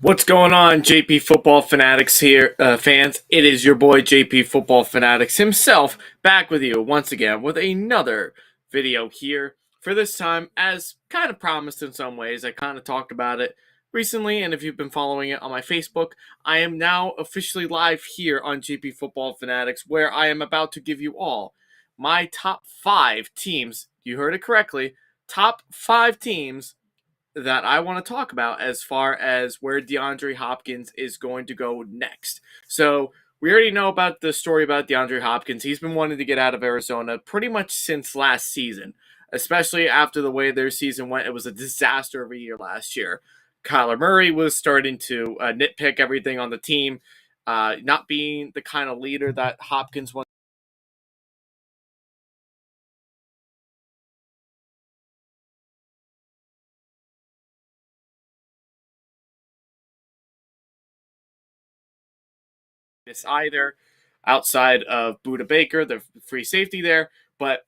What's going on, JP Football Fanatics here, fans? It is your boy JP Football Fanatics himself back with you once again with another video here. For this time, as kind of promised in some ways, I kind of talked about it recently, and if you've been following it on my Facebook, I am now officially live here on JP Football Fanatics, where I am about to give you all my top 5 teams. You heard it correctly, top 5 teams that I want to talk about as far as where DeAndre Hopkins is going to go next. So we already know about the story about DeAndre Hopkins. He's been wanting to get out of Arizona pretty much since last season, especially after the way their season went. It was a disaster of a year last year. Kyler Murray was starting to nitpick everything on the team, not being the kind of leader that Hopkins was. This either outside of Buda Baker, the free safety there, but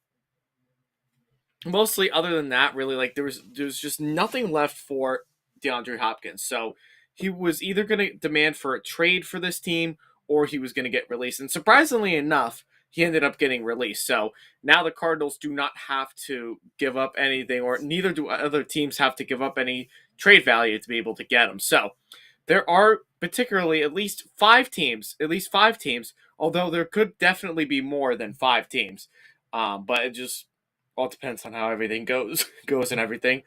mostly other than that, really, like there was just nothing left for DeAndre Hopkins. So he was either going to demand for a trade for this team or he was going to get released. And surprisingly enough, he ended up getting released. So now the Cardinals do not have to give up anything, or neither do other teams have to give up any trade value to be able to get him. So there are particularly at least five teams, although there could definitely be more than 5 teams. But it just all depends on how everything goes and everything.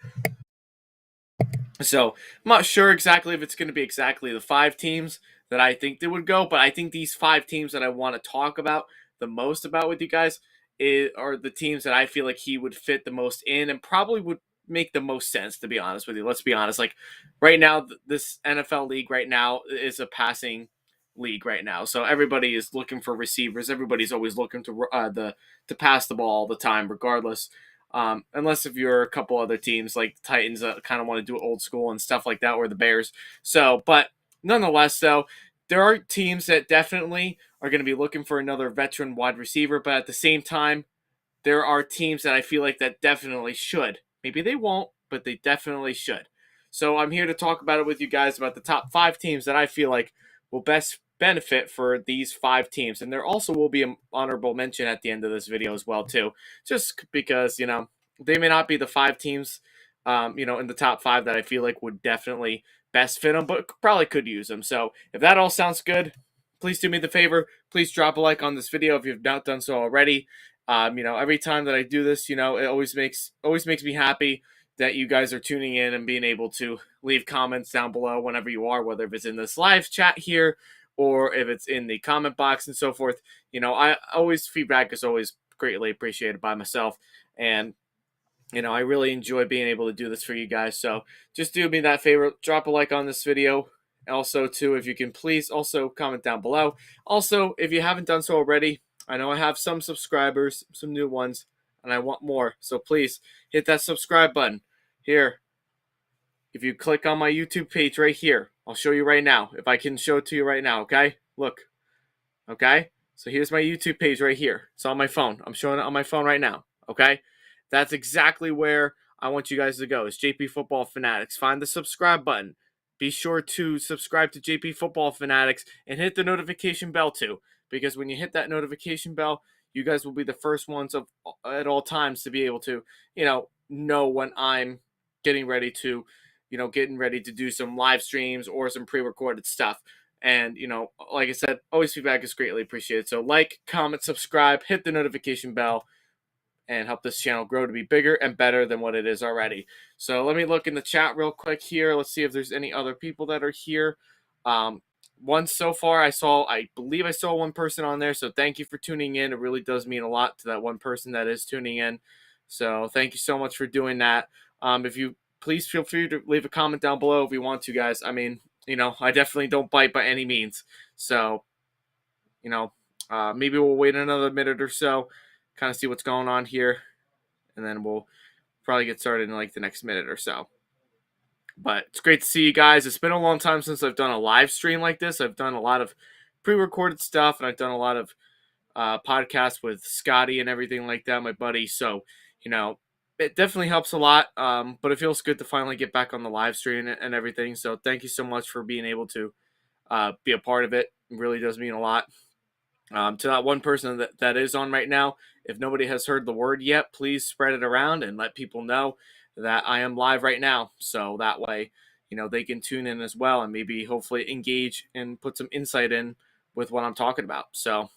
So I'm not sure exactly if it's going to be exactly the 5 teams that I think they would go, but I think these 5 teams that I want to talk about the most about with you guys are the teams that I feel like he would fit the most in and probably would make the most sense, to be honest with you. Let's be honest. Like right now, this NFL league right now is a passing league right now. So everybody is looking for receivers. Everybody's always looking to pass the ball all the time, regardless. Unless if you're a couple other teams like the Titans that kind of want to do old school and stuff like that, or the Bears. So, but nonetheless, though, there are teams that definitely are going to be looking for another veteran wide receiver. But at the same time, there are teams that I feel like that definitely should. Maybe they won't, but they definitely should. So I'm here to talk about it with you guys about the top 5 teams that I feel like will best benefit for these 5 teams. And there also will be an honorable mention at the end of this video as well, too. Just because, they may not be the 5 teams, in the top 5 that I feel like would definitely best fit them, but probably could use them. So if that all sounds good, please do me the favor. Please drop a like on this video if you've not done so already. Every time that I do this, it always makes me happy that you guys are tuning in and being able to leave comments down below whenever you are, whether if it's in this live chat here or if it's in the comment box and so forth. Feedback is always greatly appreciated by myself, and I really enjoy being able to do this for you guys. So just do me that favor, drop a like on this video. Also, too, if you can please also comment down below. Also, if you haven't done so already, I know I have some subscribers, some new ones, and I want more. So please hit that subscribe button here. If you click on my YouTube page right here, I'll show you right now. If I can show it to you right now, okay? Look, okay? So here's my YouTube page right here. It's on my phone. I'm showing it on my phone right now, okay? That's exactly where I want you guys to go. It's JP Football Fanatics. Find the subscribe button. Be sure to subscribe to JP Football Fanatics and hit the notification bell too, because when you hit that notification bell, you guys will be the first ones at all times to be able to, know when I'm getting ready to do some live streams or some pre-recorded stuff. And, like I said, always feedback is greatly appreciated. So like, comment, subscribe, hit the notification bell, and help this channel grow to be bigger and better than what it is already. So let me look in the chat real quick here. Let's see if there's any other people that are here. Once so far, I believe I saw one person on there. So thank you for tuning in. It really does mean a lot to that one person that is tuning in. So thank you so much for doing that. If you please feel free to leave a comment down below if you want to, guys. I mean, I definitely don't bite by any means. So, maybe we'll wait another minute or so, kind of see what's going on here, and then we'll probably get started in like the next minute or so. But it's great to see you guys. It's been a long time since I've done a live stream like this. I've done a lot of pre-recorded stuff, and I've done a lot of podcasts with Scotty and everything like that, my buddy. So, it definitely helps a lot. But it feels good to finally get back on the live stream and everything. So thank you so much for being able to be a part of it. It really does mean a lot. To that one person that is on right now, if nobody has heard the word yet, please spread it around and let people know that I am live right now. So that way, they can tune in as well and maybe hopefully engage and put some insight in with what I'm talking about. So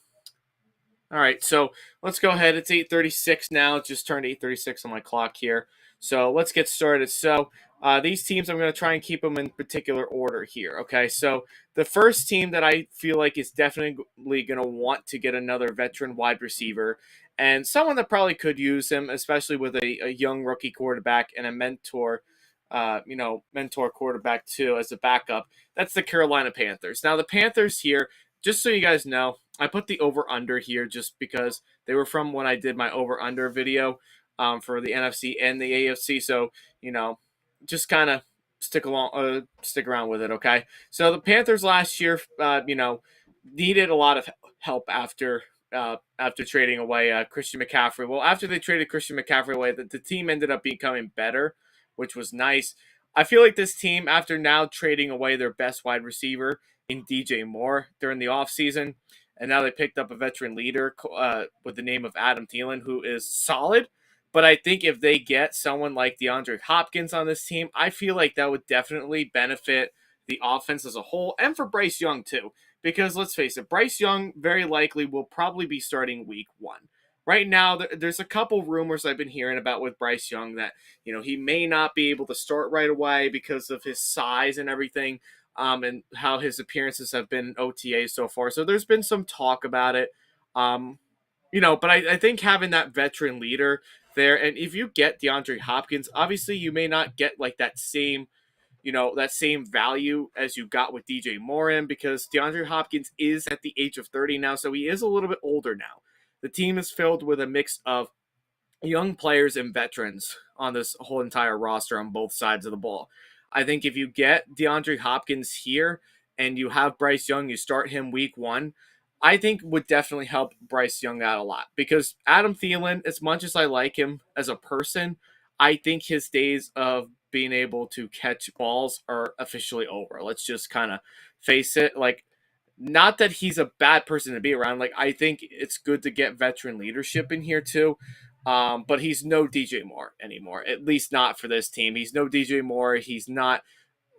all right, so let's go ahead. It's 8:36 now. It just turned 8:36 on my clock here. So let's get started. So these teams, I'm going to try and keep them in particular order here. Okay, so the first team that I feel like is definitely going to want to get another veteran wide receiver and someone that probably could use him, especially with a young rookie quarterback and a mentor quarterback too as a backup. That's the Carolina Panthers. Now the Panthers here, just so you guys know, I put the over under here just because they were from when I did my over under video for the NFC and the AFC. So, just kind of stick around with it. Okay. So the Panthers last year, needed a lot of help after trading away Christian McCaffrey. Well, after they traded Christian McCaffrey away, the team ended up becoming better, which was nice. I feel like this team, after now trading away their best wide receiver in DJ Moore during the offseason, and now they picked up a veteran leader with the name of Adam Thielen, who is solid. But I think if they get someone like DeAndre Hopkins on this team, I feel like that would definitely benefit the offense as a whole and for Bryce Young too. Because let's face it, Bryce Young very likely will probably be starting week 1. Right now, there's a couple rumors I've been hearing about with Bryce Young that, he may not be able to start right away because of his size and everything, and how his appearances have been in OTA so far. So there's been some talk about it. But I think having that veteran leader there, and if you get DeAndre Hopkins, obviously you may not get like that same value as you got with DJ Moore in, because DeAndre Hopkins is at the age of 30 now, so he is a little bit older now. The team is filled with a mix of young players and veterans on this whole entire roster on both sides of the ball. I think if you get DeAndre Hopkins here and you have Bryce Young, you start him week 1, I think would definitely help Bryce Young out a lot, because Adam Thielen, as much as I like him as a person, I think his days of being able to catch balls are officially over. Let's just kind of face it. Like, not that he's a bad person to be around. Like, I think it's good to get veteran leadership in here too. But he's no DJ Moore anymore, at least not for this team. He's no DJ Moore. He's not,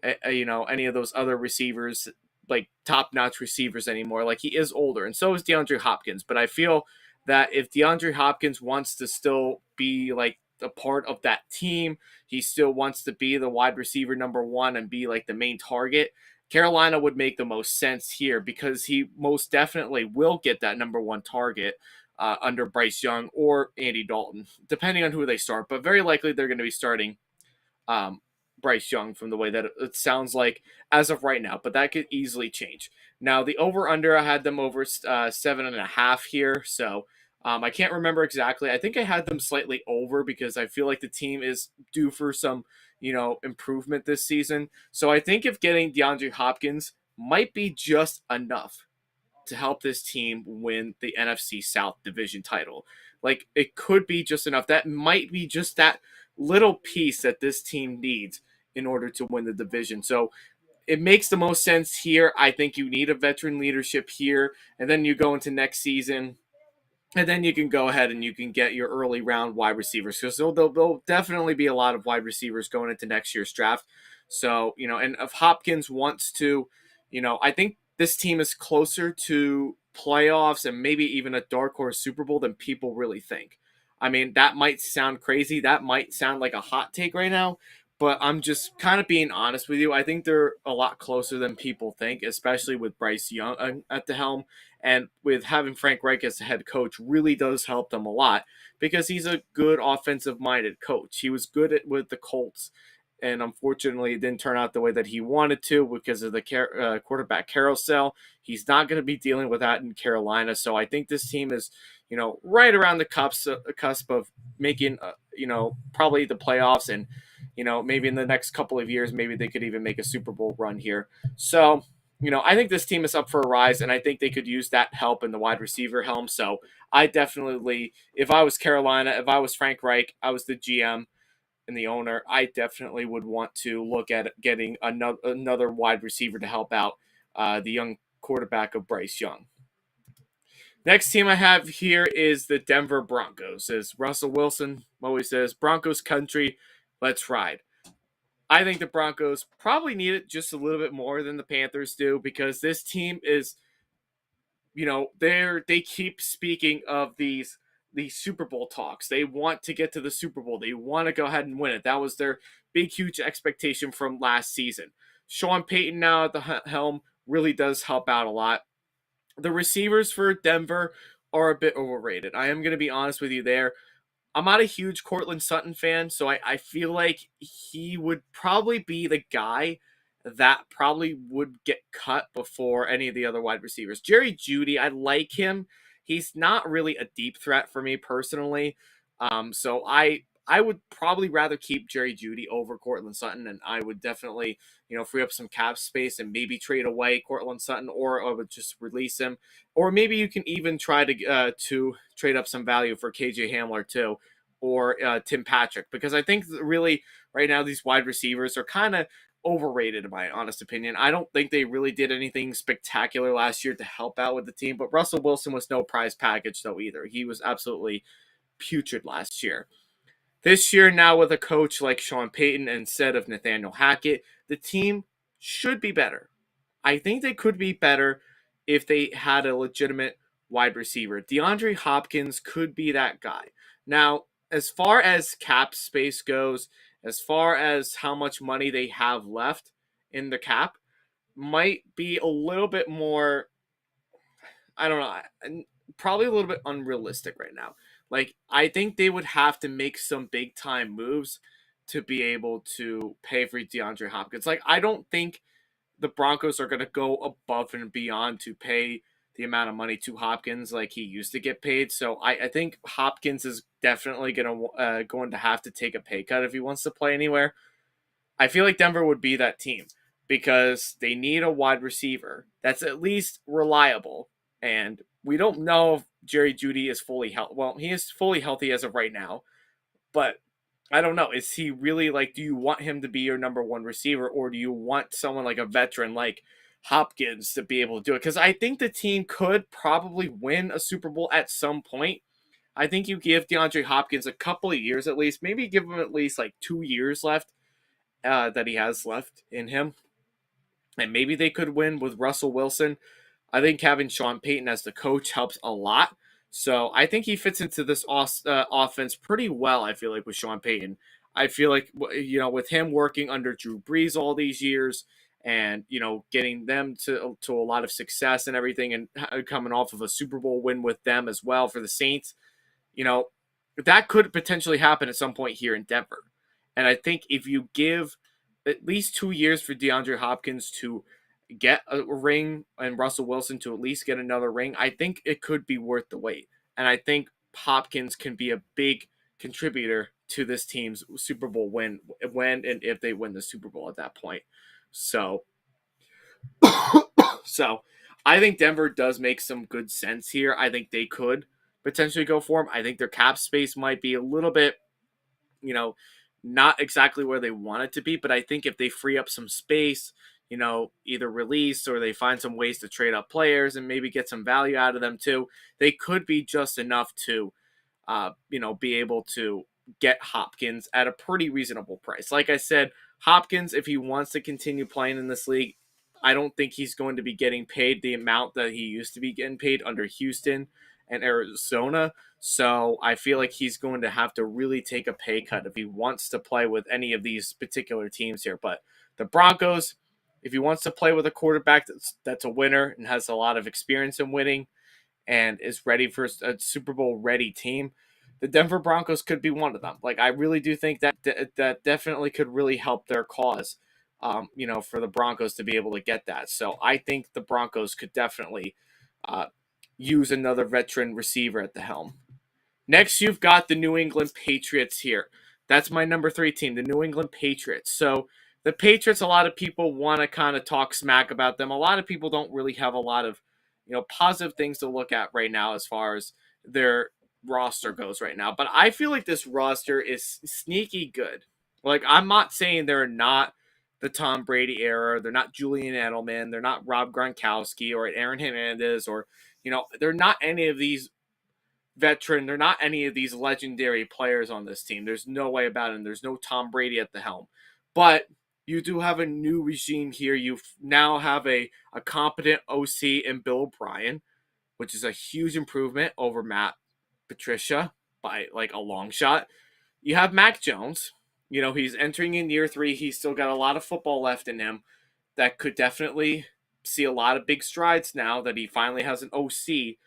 any of those other receivers, like top-notch receivers anymore. Like, he is older, and so is DeAndre Hopkins. But I feel that if DeAndre Hopkins wants to still be like a part of that team, he still wants to be the wide receiver number 1 and be like the main target, Carolina would make the most sense here, because he most definitely will get that number 1 target under Bryce Young or Andy Dalton, depending on who they start. But very likely they're going to be starting um, Bryce Young from the way that it sounds like as of right now. But that could easily change. Now, the over-under, I had them over 7.5 here. So I can't remember exactly. I think I had them slightly over because I feel like the team is due for some, improvement this season. So I think if getting DeAndre Hopkins might be just enough to help this team win the NFC South division title. Like, it could be just enough. That might be just that little piece that this team needs in order to win the division. So it makes the most sense here. I think you need a veteran leadership here, and then you go into next season, and then you can go ahead and you can get your early round wide receivers, because there'll definitely be a lot of wide receivers going into next year's draft. So, and if Hopkins wants to, I think this team is closer to playoffs and maybe even a dark horse Super Bowl than people really think. I mean, that might sound crazy. That might sound like a hot take right now, but I'm just kind of being honest with you. I think they're a lot closer than people think, especially with Bryce Young at the helm. And with having Frank Reich as the head coach really does help them a lot, because he's a good offensive-minded coach. He was good with the Colts, and unfortunately it didn't turn out the way that he wanted to because of the quarterback carousel. He's not going to be dealing with that in Carolina. So I think this team is, right around the cusp of making, probably the playoffs, and, maybe in the next couple of years, maybe they could even make a Super Bowl run here. So I think this team is up for a rise, and I think they could use that help in the wide receiver helm. So I definitely, if I was Carolina, if I was Frank Reich, I was the GM and the owner, I definitely would want to look at getting another wide receiver to help out the young quarterback of Bryce Young. Next team I have here is the Denver Broncos. As Russell Wilson always says, Broncos country, let's ride. I think the Broncos probably need it just a little bit more than the Panthers do because this team is, they keep speaking of these Super Bowl talks. They want to get to the Super Bowl. They want to go ahead and win it. That was their big, huge expectation from last season. Sean Payton now at the helm really does help out a lot. The receivers for Denver are a bit overrated. I am going to be honest with you there. I'm not a huge Cortland Sutton fan, so I feel like he would probably be the guy that probably would get cut before any of the other wide receivers. Jerry Jeudy, I like him. He's not really a deep threat for me personally. So I would probably rather keep Jerry Jeudy over Cortland Sutton, and I would definitely, free up some cap space and maybe trade away Cortland Sutton, or I would just release him, or maybe you can even try to trade up some value for KJ Hamler too, or Tim Patrick, because I think really right now these wide receivers are kind of overrated in my honest opinion. I don't think they really did anything spectacular last year to help out with the team, but Russell Wilson was no prize package though either. He was absolutely putrid last year. This year, now with a coach like Sean Payton instead of Nathaniel Hackett, the team should be better. I think they could be better if they had a legitimate wide receiver. DeAndre Hopkins could be that guy. Now, as far as cap space goes, as far as how much money they have left in the cap, might be a little bit more, I don't know, probably a little bit unrealistic right now. Like, I think they would have to make some big time moves to be able to pay for DeAndre Hopkins. Like, I don't think the Broncos are going to go above and beyond to pay the amount of money to Hopkins like he used to get paid. So I think Hopkins is definitely going to have to take a pay cut if he wants to play anywhere. I feel like Denver would be that team because they need a wide receiver that's at least reliable. And we don't know if Jerry Jeudy is fully healthy. Well, he is fully healthy as of right now, but I don't know. Is he really do you want him to be your number one receiver, or do you want someone like a veteran like Hopkins to be able to do it? Because I think the team could probably win a Super Bowl at some point. I think you give DeAndre Hopkins a couple of years at least, maybe give him at least 2 years left that he has left in him. And maybe they could win with Russell Wilson. I think having Sean Payton as the coach helps a lot. So I think he fits into this offense pretty well, I feel like, with Sean Payton. I feel like, with him working under Drew Brees all these years and, getting them to a lot of success and everything, and coming off of a Super Bowl win with them as well for the Saints, you know, that could potentially happen at some point here in Denver. And I think if you give at least 2 years for DeAndre Hopkins to get a ring and Russell Wilson to at least get another ring, I think it could be worth the wait. And I think Hopkins can be a big contributor to this team's Super Bowl win when and if they win the Super Bowl at that point. So, so I think Denver does make some good sense here. I think they could potentially go for him. I think their cap space might be a little bit, not exactly where they want it to be, but I think if they free up some space, either release or they find some ways to trade up players and maybe get some value out of them too, they could be just enough to, be able to get Hopkins at a pretty reasonable price. Like I said, Hopkins, if he wants to continue playing in this league, I don't think he's going to be getting paid the amount that he used to be getting paid under Houston and Arizona. So I feel like he's going to have to really take a pay cut if he wants to play with any of these particular teams here. But the Broncos, if he wants to play with a quarterback that's a winner and has a lot of experience in winning and is ready for a Super Bowl ready team, the Denver Broncos could be one of them. I really do think that that definitely could really help their cause, for the Broncos to be able to get that. So I think the Broncos could definitely use another veteran receiver at the helm. Next, you've got the New England Patriots here. That's my number 3 team, the New England Patriots. So the Patriots, a lot of people want to kind of talk smack about them. A lot of people don't really have a lot of, positive things to look at right now as far as their roster goes right now. But I feel like this roster is sneaky good. Like, I'm not saying they're not the Tom Brady era. They're not Julian Edelman. They're not Rob Gronkowski or Aaron Hernandez or, they're not any of these veteran. They're not any of these legendary players on this team. There's no way about it. And there's no Tom Brady at the helm. But you do have a new regime here. You now have a competent OC in Bill O'Brien, which is a huge improvement over Matt Patricia by like a long shot. You have Mac Jones. He's entering in year 3. He's still got a lot of football left in him that could definitely see a lot of big strides now that he finally has an OC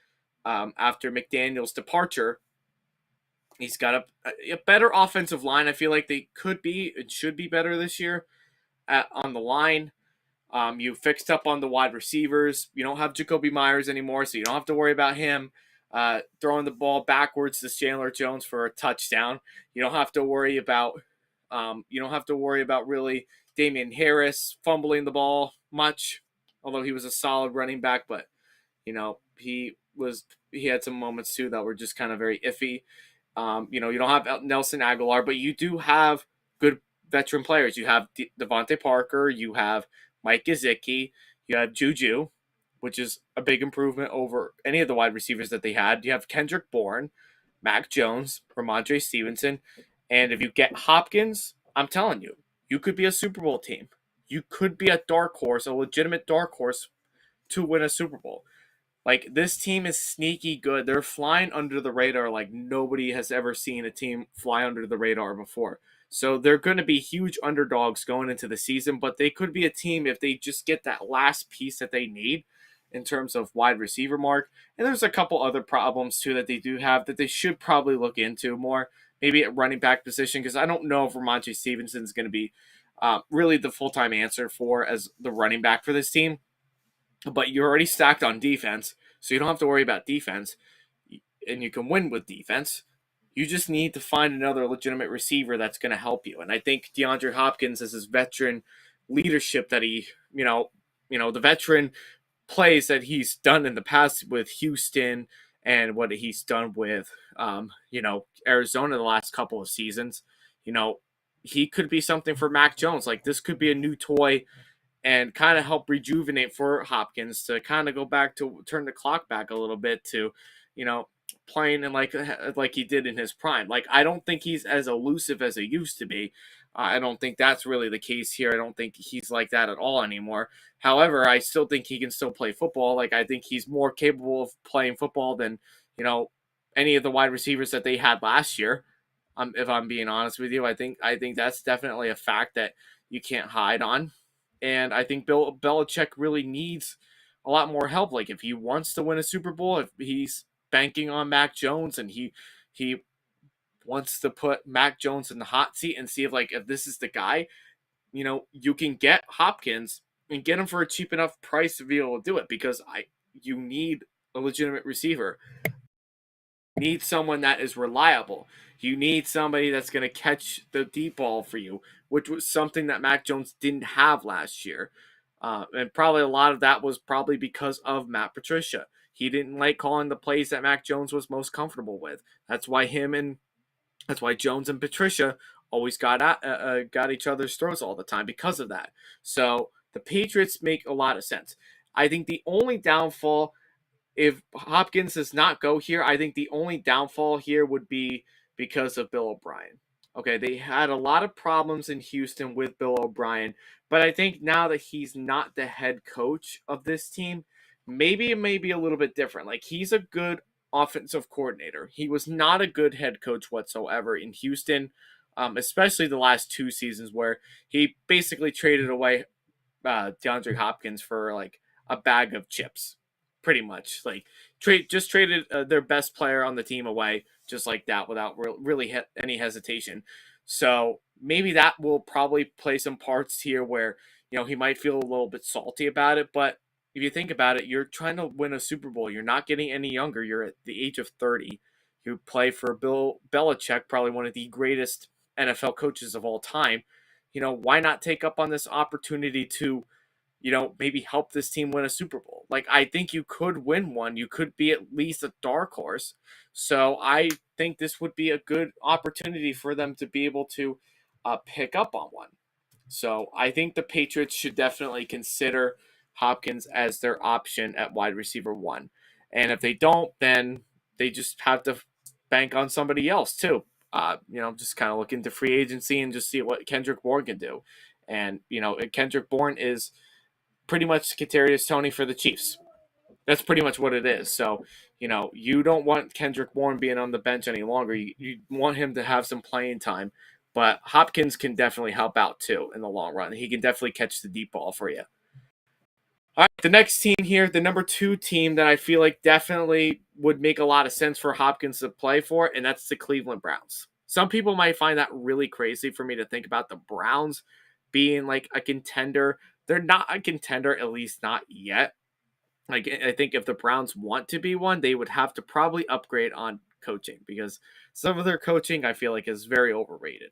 after McDaniel's departure. He's got a better offensive line. I feel like they could be and should be better this year on the line. You fixed up on the wide receivers. You don't have Jacoby Myers anymore, so you don't have to worry about him throwing the ball backwards to Chandler Jones for a touchdown. You don't have to worry about really Damian Harris fumbling the ball much, although he was a solid running back, but he had some moments too that were just kind of very iffy. You don't have Nelson Aguilar, but you do have good veteran players. You have Devontae Parker, you have Mike Gesicki, you have Juju, which is a big improvement over any of the wide receivers that they had. You have Kendrick Bourne, Mac Jones, Ramondre Stevenson, and if you get Hopkins, I'm telling you, you could be a Super Bowl team. You could be a dark horse, a legitimate dark horse to win a Super Bowl. Like, this team is sneaky good. They're flying under the radar like nobody has ever seen a team fly under the radar before. So they're going to be huge underdogs going into the season, but they could be a team if they just get that last piece that they need in terms of wide receiver mark. And there's a couple other problems too that they do have that they should probably look into more, maybe at running back position, because I don't know if Ramondre Stevenson is going to be really the full-time answer for as the running back for this team. But you're already stacked on defense, so you don't have to worry about defense, and you can win with defense. You just need to find another legitimate receiver that's going to help you. And I think DeAndre Hopkins is his veteran leadership that he, the veteran plays that he's done in the past with Houston and what he's done with, Arizona the last couple of seasons. He could be something for Mac Jones. Like, this could be a new toy and kind of help rejuvenate for Hopkins to kind of go back to turn the clock back a little bit to, playing in like he did in his prime. Like, I don't think he's as elusive as he used to be. I don't think that's really the case here. I don't think he's like that at all anymore. However, I still think he can still play football. Like, I think he's more capable of playing football than, any of the wide receivers that they had last year. If I'm being honest with you, I think that's definitely a fact that you can't hide on. And I think Bill Belichick really needs a lot more help. Like, if he wants to win a Super Bowl, if he's banking on Mac Jones and he wants to put Mac Jones in the hot seat and see if this is the guy, you can get Hopkins and get him for a cheap enough price to be able to do it, because you need a legitimate receiver. You need someone that is reliable. You need somebody that's going to catch the deep ball for you, which was something that Mac Jones didn't have last year. And probably a lot of that was probably because of Matt Patricia. He didn't like calling the plays that Mac Jones was most comfortable with. That's why Jones and Patricia always got each other's throats all the time because of that. So the Patriots make a lot of sense. I think the only downfall, if Hopkins does not go here, I think the only downfall here would be because of Bill O'Brien. Okay, they had a lot of problems in Houston with Bill O'Brien, but I think now that he's not the head coach of this team, maybe it may be a little bit different. Like, he's a good offensive coordinator. He was not a good head coach whatsoever in Houston, especially the last 2 seasons where he basically traded away DeAndre Hopkins for like a bag of chips, pretty much. Like, traded their best player on the team away just like that without really any hesitation. So maybe that will probably play some parts here where he might feel a little bit salty about it. But if you think about it, you're trying to win a Super Bowl. You're not getting any younger. You're at the age of 30. You play for Bill Belichick, probably one of the greatest NFL coaches of all time. why not take up on this opportunity to, maybe help this team win a Super Bowl? Like, I think you could win one. You could be at least a dark horse. So I think this would be a good opportunity for them to be able to pick up on one. So I think the Patriots should definitely consider Hopkins as their option at wide receiver one. And if they don't, then they just have to bank on somebody else too. Just kind of look into free agency and just see what Kendrick Bourne can do. And Kendrick Bourne is pretty much Kadarius Toney for the Chiefs. That's pretty much what it is. So, you don't want Kendrick Bourne being on the bench any longer. You want him to have some playing time. But Hopkins can definitely help out too in the long run. He can definitely catch the deep ball for you. All right, the next team here, the number 2 team that I feel like definitely would make a lot of sense for Hopkins to play for, and that's the Cleveland Browns. Some people might find that really crazy for me to think about the Browns being like a contender. They're not a contender, at least not yet. Like, I think if the Browns want to be one, they would have to probably upgrade on coaching because some of their coaching I feel like is very overrated.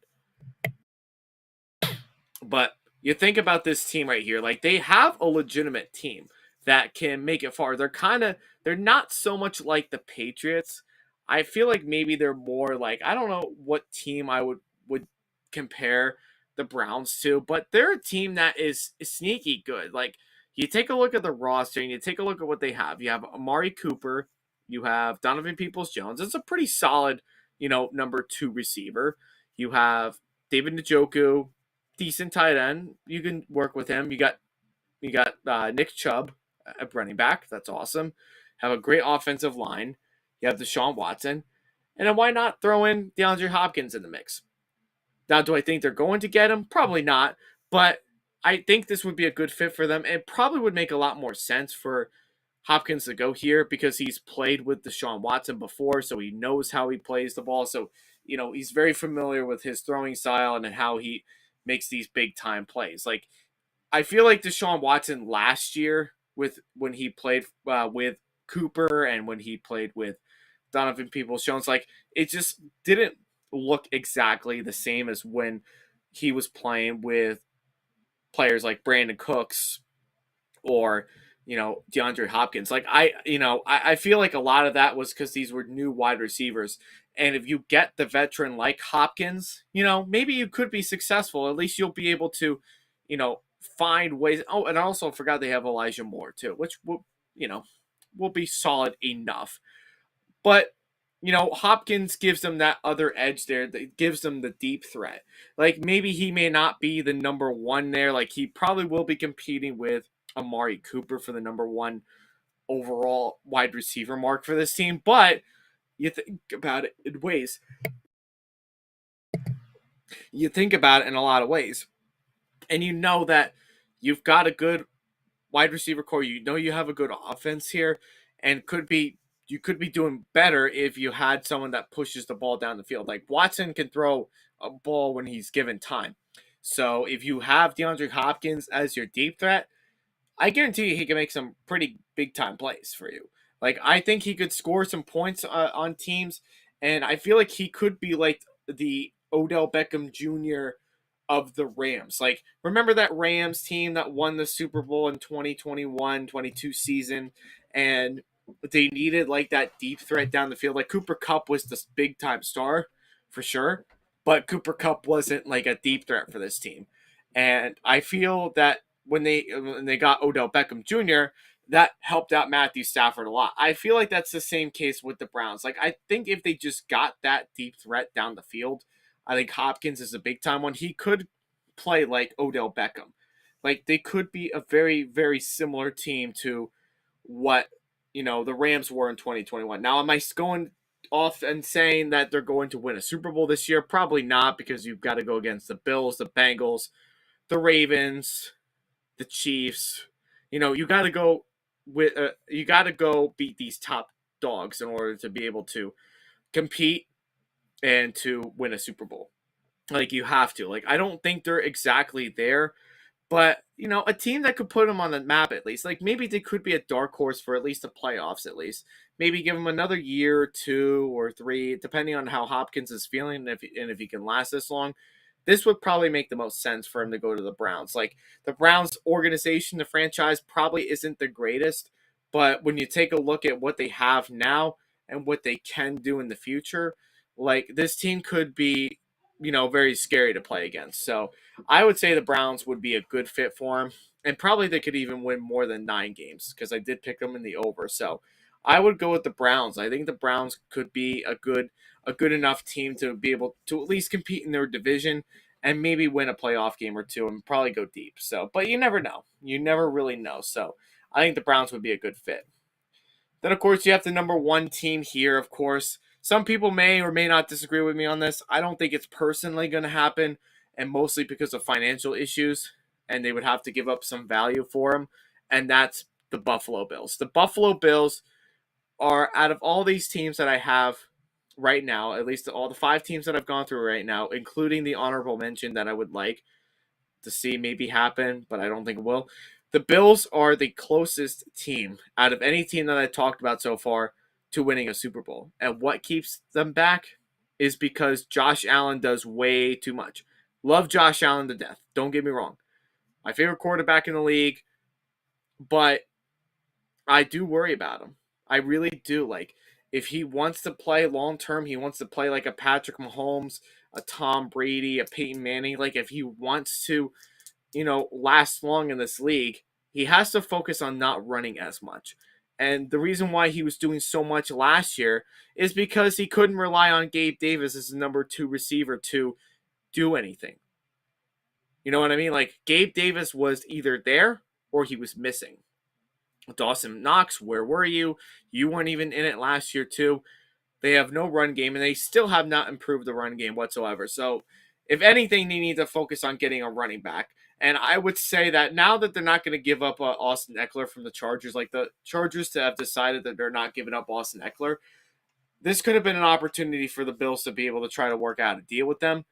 But you think about this team right here, like they have a legitimate team that can make it far. They're not so much like the Patriots. I feel like maybe they're more like, I don't know what team I would compare the Browns to, but they're a team that is sneaky good. Like, you take a look at the roster and you take a look at what they have. You have Amari Cooper, you have Donovan Peoples-Jones. It's a pretty solid, number 2 receiver. You have David Njoku, decent tight end. You can work with him. You got Nick Chubb at running back. That's awesome. Have a great offensive line. You have Deshaun Watson. And then why not throw in DeAndre Hopkins in the mix? Now, do I think they're going to get him? Probably not. But I think this would be a good fit for them. It probably would make a lot more sense for Hopkins to go here because he's played with Deshaun Watson before, so he knows how he plays the ball. So, he's very familiar with his throwing style and how he makes these big time plays. Like, I feel like Deshaun Watson last year when he played with Cooper and when he played with Donovan Peoples-Jones, like, it just didn't look exactly the same as when he was playing with players like Brandon Cooks or DeAndre Hopkins. Like, I feel like a lot of that was because these were new wide receivers. And if you get the veteran like Hopkins, maybe you could be successful. At least you'll be able to, find ways. Oh, and I also forgot they have Elijah Moore too, which will be solid enough. But Hopkins gives them that other edge there that gives them the deep threat. Like, maybe he may not be the number 1 there. Like, he probably will be competing with Amari Cooper for the number 1 overall wide receiver mark for this team. But you think about it in ways. You think about it in a lot of ways. And you know that you've got a good wide receiver core. You have a good offense here and you could be doing better if you had someone that pushes the ball down the field. Like, Watson can throw a ball when he's given time. So if you have DeAndre Hopkins as your deep threat, I guarantee you he can make some pretty big time plays for you. Like, I think he could score some points on teams, and I feel like he could be like the Odell Beckham Jr. of the Rams. Like, remember that Rams team that won the Super Bowl in 2021-22 season, and they needed like that deep threat down the field. Like, Cooper Kupp was this big time star for sure, but Cooper Kupp wasn't like a deep threat for this team. And I feel that when they got Odell Beckham Jr., that helped out Matthew Stafford a lot. I feel like that's the same case with the Browns. Like, I think if they just got that deep threat down the field, I think Hopkins is a big time one. He could play like Odell Beckham. Like, they could be a very, very similar team to what, the Rams were in 2021. Now, am I going off and saying that they're going to win a Super Bowl this year? Probably not, because you've got to go against the Bills, the Bengals, the Ravens, the Chiefs. You got to go beat these top dogs in order to be able to compete and to win a Super Bowl. Like, you have to. Like, I don't think they're exactly there, but a team that could put them on the map at least. Like, maybe they could be a dark horse for at least the playoffs at least. Maybe give them another year, 2 or 3, depending on how Hopkins is feeling and if he can last this long. this would probably make the most sense for him to go to the Browns. Like the Browns organization, the franchise probably isn't the greatest, but when you take a look at what they have now and what they can do in the future, like this team could be, very scary to play against. So I would say the Browns would be a good fit for him, and probably they could even win more than 9 games because I did pick them in the over. So I would go with the Browns. I think the Browns could be a good enough team to be able to at least compete in their division and maybe win a playoff game or two and probably go deep. So, but you never know. You never really know. So, I think the Browns would be a good fit. Then, of course, you have the number one team here, of course. Some people may or may not disagree with me on this. I don't think it's personally going to happen, and mostly because of financial issues, and they would have to give up some value for him, and that's the Buffalo Bills. The Buffalo Bills are, out of all these teams that I have right now, at least all the 5 teams that I've gone through right now, including the honorable mention that I would like to see maybe happen, but I don't think it will. The Bills are the closest team out of any team that I talked about so far to winning a Super Bowl. And what keeps them back is because Josh Allen does way too much. Love Josh Allen to death. Don't get me wrong. My favorite quarterback in the league, but I do worry about him. I really do. Like, if he wants to play long term, he wants to play like a Patrick Mahomes, a Tom Brady, a Peyton Manning. Like, if he wants to, last long in this league, he has to focus on not running as much. And the reason why he was doing so much last year is because he couldn't rely on Gabe Davis as the number 2 receiver to do anything. You know what I mean? Like, Gabe Davis was either there or he was missing. Dawson Knox, where were you? You weren't even in it last year, too. They have no run game, and they still have not improved the run game whatsoever. So, if anything, they need to focus on getting a running back. And I would say that now that they're not going to give up Austin Eckler from the Chargers, like the Chargers to have decided that they're not giving up Austin Eckler, this could have been an opportunity for the Bills to be able to try to work out a deal with them.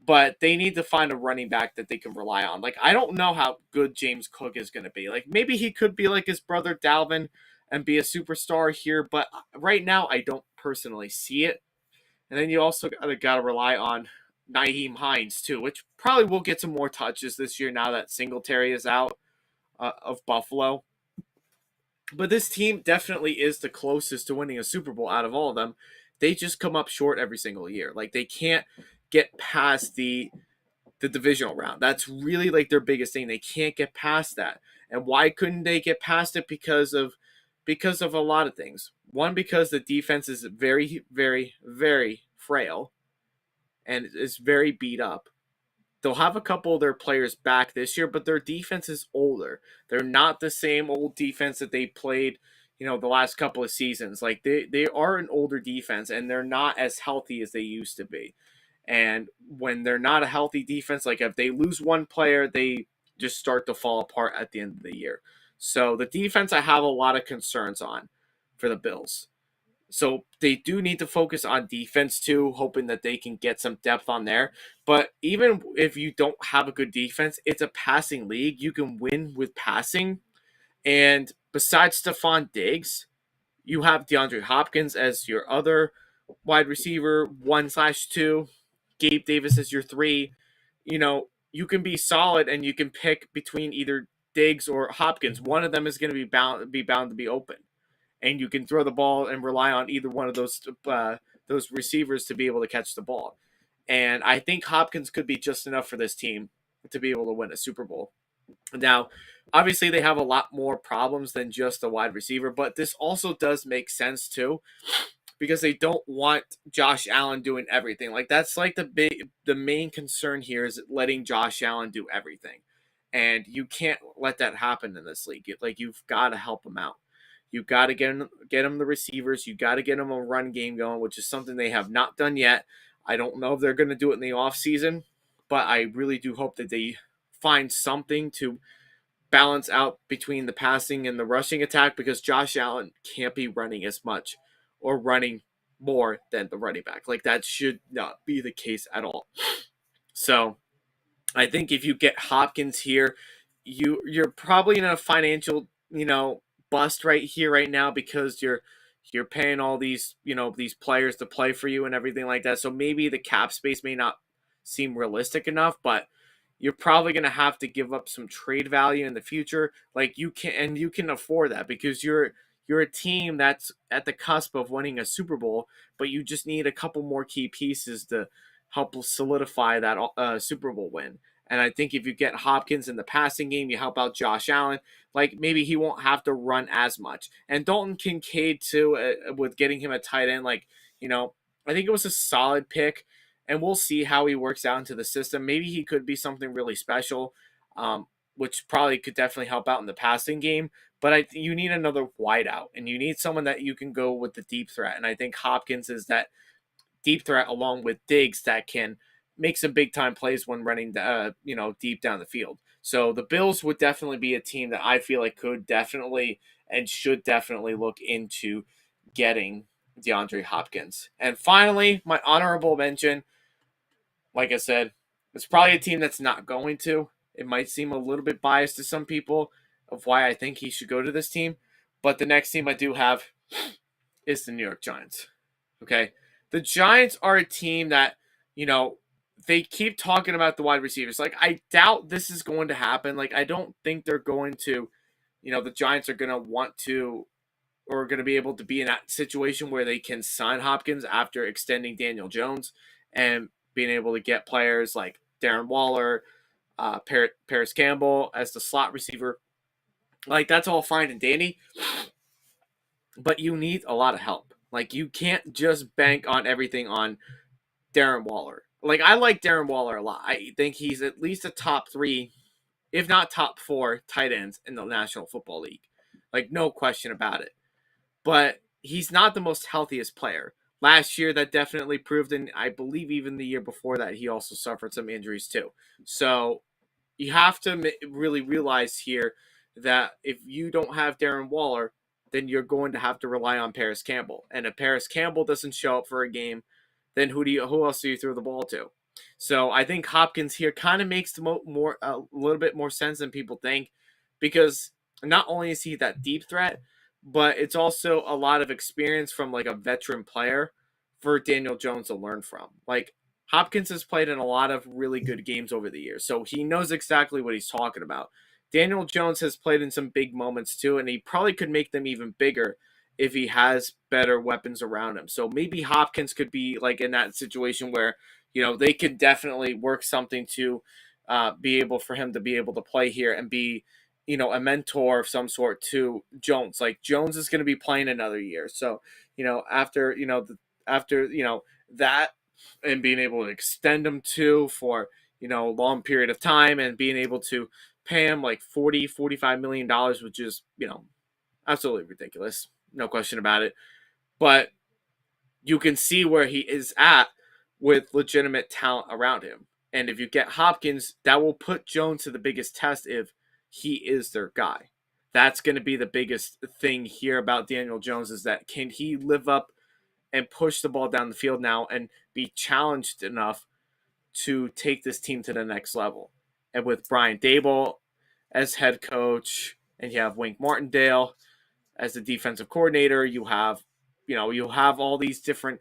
But they need to find a running back that they can rely on. Like, I don't know how good James Cook is going to be. Like, maybe he could be like his brother Dalvin and be a superstar here, but right now I don't personally see it. And then you also got to rely on Nyheim Hines too, which probably will get some more touches this year now that Singletary is out of Buffalo. But this team definitely is the closest to winning a Super Bowl out of all of them. They just come up short every single year. Like, they can't get past the divisional round. That's really like their biggest thing. They can't get past that. And why couldn't they get past it? Because of a lot of things. One, because the defense is very, very, very frail and is very beat up. They'll have a couple of their players back this year, but their defense is older. They're not the same old defense that they played, the last couple of seasons. Like, they are an older defense, and they're not as healthy as they used to be. And when they're not a healthy defense, like if they lose one player, they just start to fall apart at the end of the year. So the defense, I have a lot of concerns on for the Bills. So they do need to focus on defense too, hoping that they can get some depth on there. But even if you don't have a good defense, it's a passing league. You can win with passing. And besides Stephon Diggs, you have DeAndre Hopkins as your other wide receiver, 1/2. Gabe Davis as your 3. You can be solid and you can pick between either Diggs or Hopkins. One of them is going to be bound to be open, and you can throw the ball and rely on either one of those receivers to be able to catch the ball. And I think Hopkins could be just enough for this team to be able to win a Super Bowl. Now, obviously, they have a lot more problems than just a wide receiver, but this also does make sense too, because they don't want Josh Allen doing everything. Like, that's like the main concern here is letting Josh Allen do everything. And you can't let that happen in this league. Like, you've got to help him out. You've got to get him the receivers. You got to get him a run game going, which is something they have not done yet. I don't know if they're going to do it in the offseason, but I really do hope that they find something to balance out between the passing and the rushing attack, because Josh Allen can't be running as much or running more than the running back. Like, that should not be the case at all. So I think if you get Hopkins here, you're probably in a financial, bust right here right now, because you're paying all these, these players to play for you and everything like that. So maybe the cap space may not seem realistic enough, but you're probably going to have to give up some trade value in the future. Like you can afford that because you're a team that's at the cusp of winning a Super Bowl, but you just need a couple more key pieces to help solidify that Super Bowl win. And I think if you get Hopkins in the passing game, you help out Josh Allen. Like maybe he won't have to run as much. And Dalton Kincaid too, with getting him a tight end. Like I think it was a solid pick, and we'll see how he works out into the system. Maybe he could be something really special, which probably could definitely help out in the passing game. But you need another wideout, and you need someone that you can go with the deep threat. And I think Hopkins is that deep threat along with Diggs that can make some big time plays when running, deep down the field. So the Bills would definitely be a team that I feel like could definitely and should definitely look into getting DeAndre Hopkins. And finally, my honorable mention, like I said, it's probably a team that's not going to. It might seem a little bit biased to some people of why I think he should go to this team. But the next team I do have is the New York Giants. Okay. The Giants are a team that, they keep talking about the wide receivers. Like, I doubt this is going to happen. Like, I don't think they're going to, the Giants are going to want to or going to be able to be in that situation where they can sign Hopkins after extending Daniel Jones and being able to get players like Darren Waller, Paris Campbell as the slot receiver. Like, that's all fine and dandy, but you need a lot of help. Like, you can't just bank on everything on Darren Waller. Like, I like Darren Waller a lot. I think he's at least a top 3, if not top 4 tight ends in the National Football League. Like, no question about it. But he's not the most healthiest player. Last year, that definitely proved, and I believe even the year before that, he also suffered some injuries too. So you have to really realize here that if you don't have Darren Waller, then you're going to have to rely on Paris Campbell. And if Paris Campbell doesn't show up for a game, then who else do you throw the ball to? So I think Hopkins here kind of makes a little bit more sense than people think, because not only is he that deep threat, but it's also a lot of experience from like a veteran player for Daniel Jones to learn from. Like, Hopkins has played in a lot of really good games over the years, so he knows exactly what he's talking about. Daniel Jones has played in some big moments too, and he probably could make them even bigger if he has better weapons around him. So maybe Hopkins could be like in that situation where, they could definitely work something to be able for him to be able to play here and be, a mentor of some sort to Jones. Like, Jones is going to be playing another year. So, after that, and being able to extend him for, a long period of time, and being able to pay him like $45 million, which is, absolutely ridiculous. No question about it. But you can see where he is at with legitimate talent around him. And if you get Hopkins, that will put Jones to the biggest test if he is their guy. That's going to be the biggest thing here about Daniel Jones, is that can he live up and push the ball down the field now and be challenged enough to take this team to the next level. And with Brian Daboll as head coach, and you have Wink Martindale as the defensive coordinator, you'll have all these different,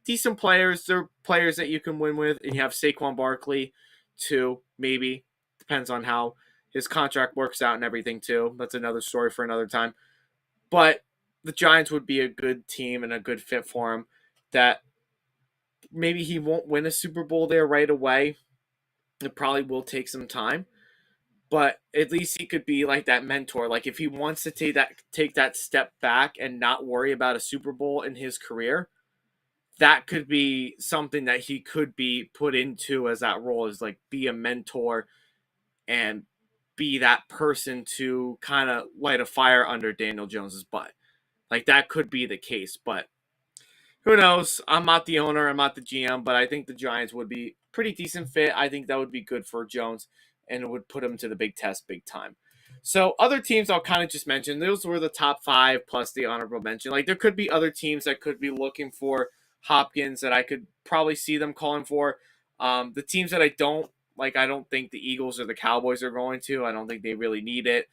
decent players. They're players that you can win with, and you have Saquon Barkley too. Maybe depends on how his contract works out and everything too. That's another story for another time. But the Giants would be a good team and a good fit for him. That maybe he won't win a Super Bowl there right away. It probably will take some time, but at least he could be like that mentor. Like, if he wants to take that step back and not worry about a Super Bowl in his career, that could be something that he could be put into as that role, is like be a mentor and be that person to kind of light a fire under Daniel Jones's butt. Like, that could be the case, but who knows? I'm not the owner, I'm not the GM, but I think the Giants would be pretty decent fit. I think that would be good for Jones, and it would put him to the big test big time. So other teams I'll kind of just mention, those were the top 5 plus the honorable mention. Like, there could be other teams that could be looking for Hopkins that I could probably see them calling for. The teams that I don't think the Eagles or the Cowboys are going to. I don't think they really need it.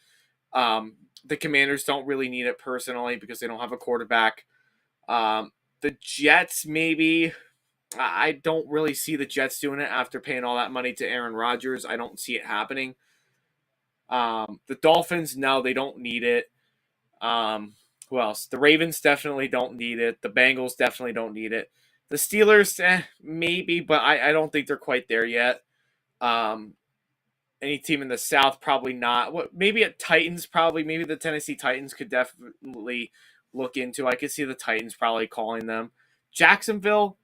The Commanders don't really need it personally because they don't have a quarterback. The Jets, maybe. I don't really see the Jets doing it after paying all that money to Aaron Rodgers. I don't see it happening. The Dolphins, no, they don't need it. Who else? The Ravens definitely don't need it. The Bengals definitely don't need it. The Steelers, maybe, but I don't think they're quite there yet. Um, any team in the South, probably not. What? Maybe at Titans, probably. Maybe the Tennessee Titans could definitely look into. I could see the Titans probably calling them. Jacksonville,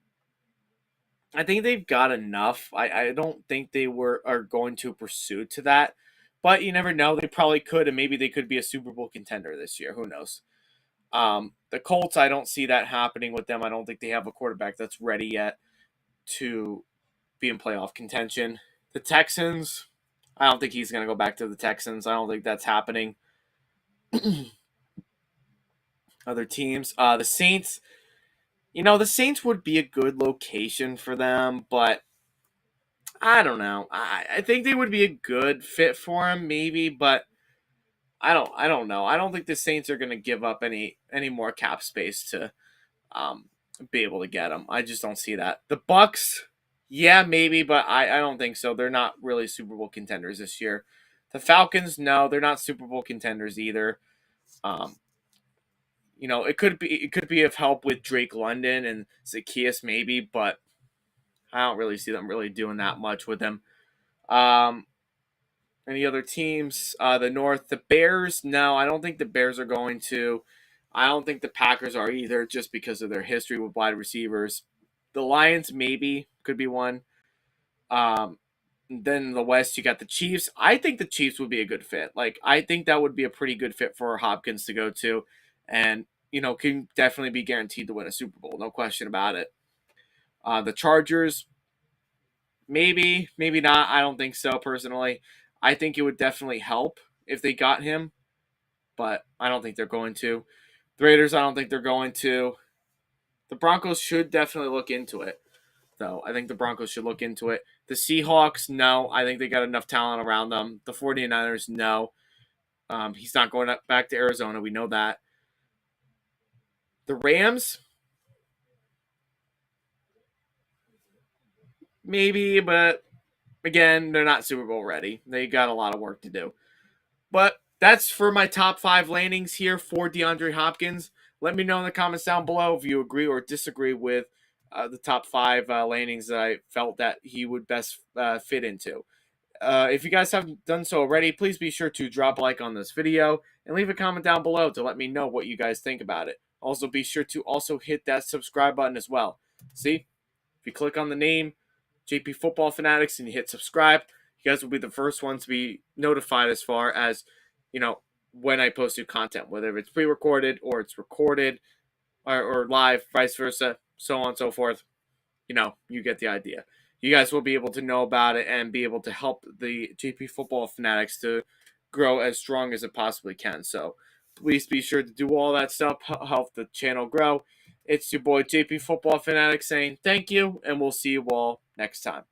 I think they've got enough. I don't think they are going to pursue to that. But you never know. They probably could, and maybe they could be a Super Bowl contender this year. Who knows? The Colts, I don't see that happening with them. I don't think they have a quarterback that's ready yet to be in playoff contention. The Texans, I don't think he's going to go back to the Texans. I don't think that's happening. Other teams, the Saints, the Saints would be a good location for them, but I don't know. I think they would be a good fit for him, maybe, but I don't know. I don't think the Saints are going to give up any more cap space to um, be able to get him. I just don't see that. The Bucks, yeah, maybe, but I don't think so. They're not really Super Bowl contenders this year. The Falcons, no, they're not Super Bowl contenders either. Um, it could be of help with Drake London and Zacchaeus maybe, but I don't really see them really doing that much with him. Um, any other teams? The North, the Bears. No, I don't think the Bears are going to. I don't think the Packers are either, just because of their history with wide receivers. The Lions maybe could be one. Um, then in the West, you got the Chiefs. I think the Chiefs would be a good fit. Like, I think that would be a pretty good fit for Hopkins to go to, and can definitely be guaranteed to win a Super Bowl, no question about it. The Chargers, maybe, maybe not. I don't think so personally. I think it would definitely help if they got him, but I don't think they're going to. The Raiders, I don't think they're going to. The Broncos should definitely look into it, though. I think the Broncos should look into it. The Seahawks, no. I think they got enough talent around them. The 49ers, no. He's not going back to Arizona. We know that. The Rams, maybe, but again, they're not Super Bowl ready. They got a lot of work to do. But that's for my top 5 landings here for DeAndre Hopkins. Let me know in the comments down below if you agree or disagree with the top 5 landings that I felt that he would best fit into. If you guys haven't done so already, please be sure to drop a like on this video and leave a comment down below to let me know what you guys think about it. Also, be sure to also hit that subscribe button as well. See, if you click on the name, JP Football Fanatics, and you hit subscribe, you guys will be the first ones to be notified as far as, when I post new content, whether it's pre-recorded or it's recorded or live, vice versa, so on and so forth. You get the idea. You guys will be able to know about it and be able to help the JP Football Fanatics to grow as strong as it possibly can. So please be sure to do all that stuff, help the channel grow. It's your boy JP Football Fanatics saying thank you, and we'll see you all next time.